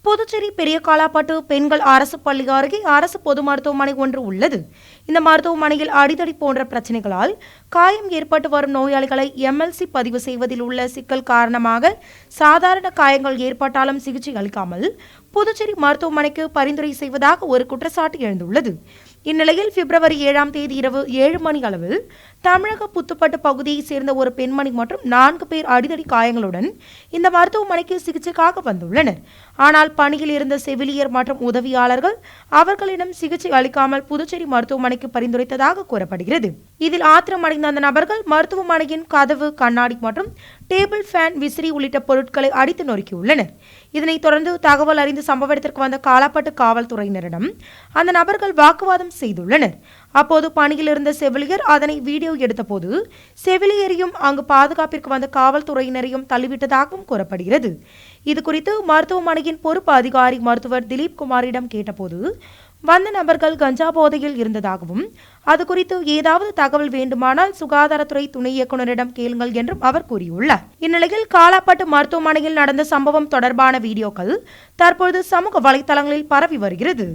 புதுச்சேரி பெரிய காலாப்பட்டு பெண்கள் அரசு பள்ளி அருகே அரசு பொது மருத்துவமனை ஒன்று உள்ளது. இந்த மருத்துவமனையில் அடிதடி போன்ற பிரச்சனைகளால் காயம் ஏற்பட்டு வரும் நோயாளிகளை எம்எல்சி பதிவு செய்வதில் உள்ள சிக்கல் காரணமாக சாதாரண காயங்கள் ஏற்பட்டாலும் சிகிச்சை அளிக்காமல் புதுச்சேரி மருத்துவமனைக்கு பரிந்துரை செய்வதாக ஒரு குற்றச்சாட்டு எழுந்துள்ளது. இந்நிலையில் பிப்ரவரி 7ஆம் தேதி இரவு 7 மணி அளவில் தமிழக புத்துப்பட்டு பகுதியைச் சேர்ந்த ஒரு பெண்மணி மற்றும் 4 பேர் அடிதடி காயங்களுடன் இந்த மருத்துவமனைக்கு சிகிச்சைக்காக வந்துள்ளனர். ஆனால் பணியில் இருந்த செவிலியர் மற்றும் உதவியாளர்கள் அவர்களிடம் சிகிச்சை அளிக்காமல் புதுச்சேரி மருத்துவமனைக்கு பரிந்துரைத்ததாக கூறப்படுகிறது. இதில் ஆத்திரமடைந்த அந்த நபர்கள் மருத்துவமனையின் கதவு, கண்ணாடி மற்றும் டேபிள் ஃபேன், விசிறி உள்ளிட்ட பொருட்களை அடித்து நொறுக்கியுள்ளனர். இதனைத் தொடர்ந்து தகவல் அறிந்து சம்பவ இடத்திற்கு வந்த காலாப்பட்டு காவல்துறையினரிடம் அந்த நபர்கள் வாக்குவாதம் செய்துள்ளனர். அப்போது பணியில் இருந்த செவிலியர் அதனை வீடியோ எடுத்தபோது செவிலியரையும் அங்கு பாதுகாப்பிற்கு வந்த காவல்துறையினரையும் தள்ளிவிட்டதாகவும் கூறப்படுகிறது. இதுகுறித்து மருத்துவமனையின் பொறுப்பு அதிகாரி மருத்துவர் திலீப் குமாரிடம் கேட்டபோது வந்த நபர்கள் கஞ்சா போதையில் இருந்ததாகவும் அது குறித்து ஏதாவது தகவல் வேண்டுமானால் சுகாதாரத்துறை துணை இயக்குநரிடம் கேளுங்கள் என்றும் அவர் கூறியுள்ளார். இந்நிலையில் காலாப்பட்டு மருத்துவமனையில் நடந்த சம்பவம் தொடர்பான வீடியோக்கள் தற்பொழுது சமூக வலைதளங்களில் பரவி வருகிறது.